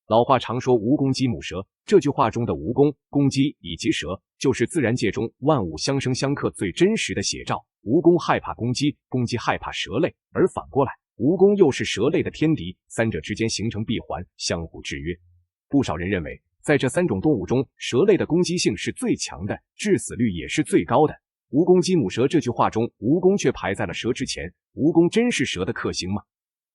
老话常说蜈蚣击母蛇，这句话中的蜈蚣、公鸡以及蛇，就是自然界中万物相生相克最真实的写照。蜈蚣害怕公鸡，公鸡害怕蛇类，而反过来，蜈蚣又是蛇类的天敌，三者之间形成闭环，相互制约。不少人认为，在这三种动物中，蛇类的攻击性是最强的，致死率也是最高的。蜈蚣击母蛇这句话中，蜈蚣却排在了蛇之前。蜈蚣真是蛇的克星吗？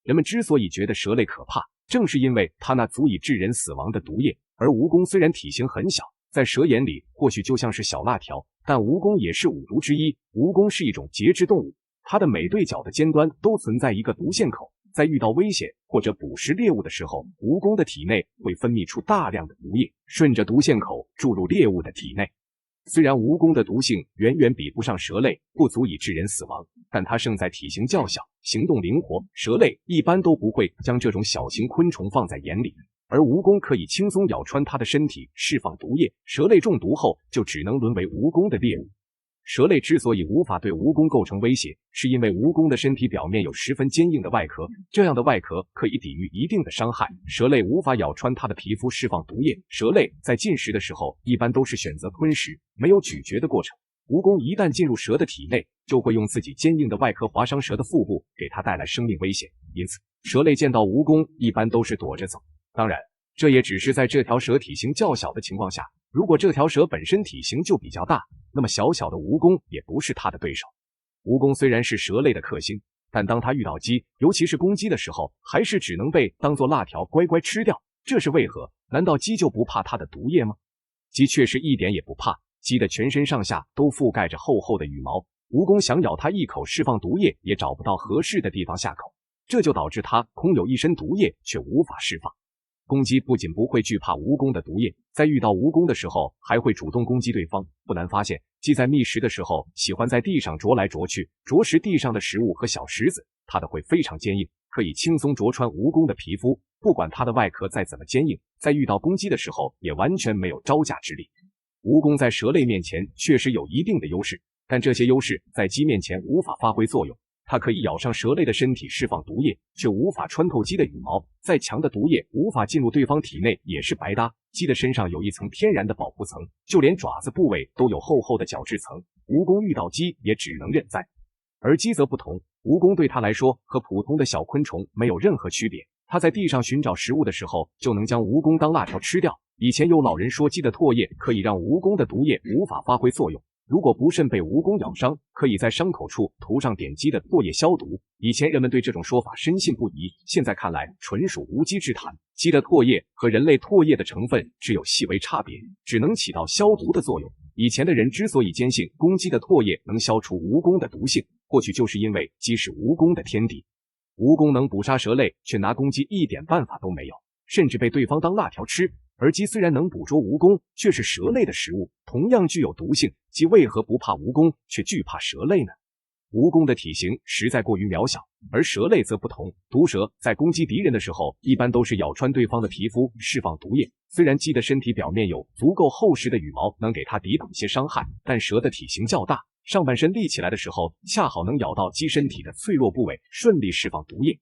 人们之所以觉得蛇类可怕，正是因为它那足以致人死亡的毒液。而蜈蚣虽然体型很小，在蛇眼里或许就像是小辣条，但蜈蚣也是五毒之一。蜈蚣是一种节肢动物，它的每对角的尖端都存在一个毒腺口，在遇到危险或者捕食猎物的时候，蜈蚣的体内会分泌出大量的毒液，顺着毒腺口注入猎物的体内。虽然蜈蚣的毒性远远比不上蛇类，不足以致人死亡，但它胜在体型较小，行动灵活。蛇类一般都不会将这种小型昆虫放在眼里，而蜈蚣可以轻松咬穿它的身体，释放毒液。蛇类中毒后就只能沦为蜈蚣的猎物。蛇类之所以无法对蜈蚣构成威胁，是因为蜈蚣的身体表面有十分坚硬的外壳，这样的外壳可以抵御一定的伤害，蛇类无法咬穿它的皮肤释放毒液。蛇类在进食的时候一般都是选择吞食，没有咀嚼的过程。蜈蚣一旦进入蛇的体内，就会用自己坚硬的外壳划伤蛇的腹部，给它带来生命危险。因此，蛇类见到蜈蚣一般都是躲着走。当然，这也只是在这条蛇体型较小的情况下，如果这条蛇本身体型就比较大，那么小小的蜈蚣也不是它的对手。蜈蚣虽然是蛇类的克星，但当它遇到鸡，尤其是公鸡的时候，还是只能被当作辣条乖乖吃掉。这是为何？难道鸡就不怕它的毒液吗？鸡确实一点也不怕，鸡的全身上下都覆盖着厚厚的羽毛，蜈蚣想咬它一口释放毒液，也找不到合适的地方下口，这就导致它空有一身毒液，却无法释放。公鸡不仅不会惧怕蜈蚣的毒液，在遇到蜈蚣的时候还会主动攻击对方。不难发现，鸡在觅食的时候喜欢在地上啄来啄去，啄食地上的食物和小石子，它的会非常坚硬，可以轻松啄穿蜈蚣的皮肤。不管它的外壳再怎么坚硬，在遇到攻击的时候也完全没有招架之力。蜈蚣在蛇类面前确实有一定的优势，但这些优势在鸡面前无法发挥作用。它可以咬上蛇类的身体释放毒液，却无法穿透鸡的羽毛，再强的毒液无法进入对方体内也是白搭。鸡的身上有一层天然的保护层，就连爪子部位都有厚厚的角质层，蜈蚣遇到鸡也只能认栽。而鸡则不同，蜈蚣对它来说和普通的小昆虫没有任何区别，它在地上寻找食物的时候就能将蜈蚣当辣条吃掉。以前有老人说鸡的唾液可以让蜈蚣的毒液无法发挥作用，如果不慎被蜈蚣咬伤，可以在伤口处涂上点鸡的唾液消毒。以前人们对这种说法深信不疑，现在看来纯属无稽之谈。鸡的唾液和人类唾液的成分只有细微差别，只能起到消毒的作用。以前的人之所以坚信公鸡的唾液能消除蜈蚣的毒性，或许就是因为鸡是蜈蚣的天敌。蜈蚣能捕杀蛇类，却拿公鸡一点办法都没有，甚至被对方当辣条吃。而鸡虽然能捕捉蜈蚣，却是蛇类的食物，同样具有毒性。鸡为何不怕蜈蚣，却惧怕蛇类呢？蜈蚣的体型实在过于渺小，而蛇类则不同。毒蛇在攻击敌人的时候，一般都是咬穿对方的皮肤，释放毒液。虽然鸡的身体表面有足够厚实的羽毛，能给它抵挡些伤害，但蛇的体型较大，上半身立起来的时候，恰好能咬到鸡身体的脆弱部位，顺利释放毒液。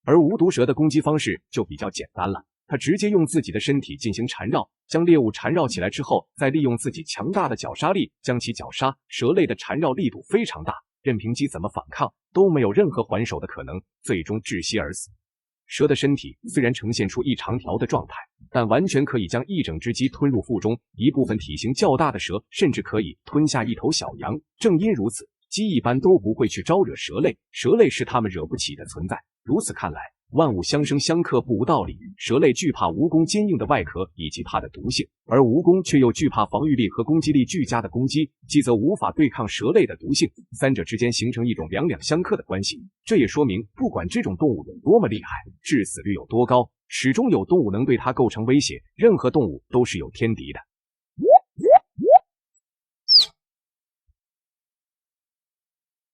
而无毒蛇的攻击方式就比较简单了。它直接用自己的身体进行缠绕，将猎物缠绕起来之后，再利用自己强大的绞杀力将其绞杀。蛇类的缠绕力度非常大，任凭鸡怎么反抗，都没有任何还手的可能，最终窒息而死。蛇的身体虽然呈现出一长条的状态，但完全可以将一整只鸡吞入腹中，一部分体型较大的蛇甚至可以吞下一头小羊。正因如此，鸡一般都不会去招惹蛇类，蛇类是它们惹不起的存在。如此看来，万物相生相克不无道理。蛇类惧怕蜈蚣坚硬的外壳以及它的毒性，而蜈蚣却又惧怕防御力和攻击力俱佳的公鸡，鸡则无法对抗蛇类的毒性，三者之间形成一种两两相克的关系。这也说明，不管这种动物有多么厉害，致死率有多高，始终有动物能对它构成威胁。任何动物都是有天敌的。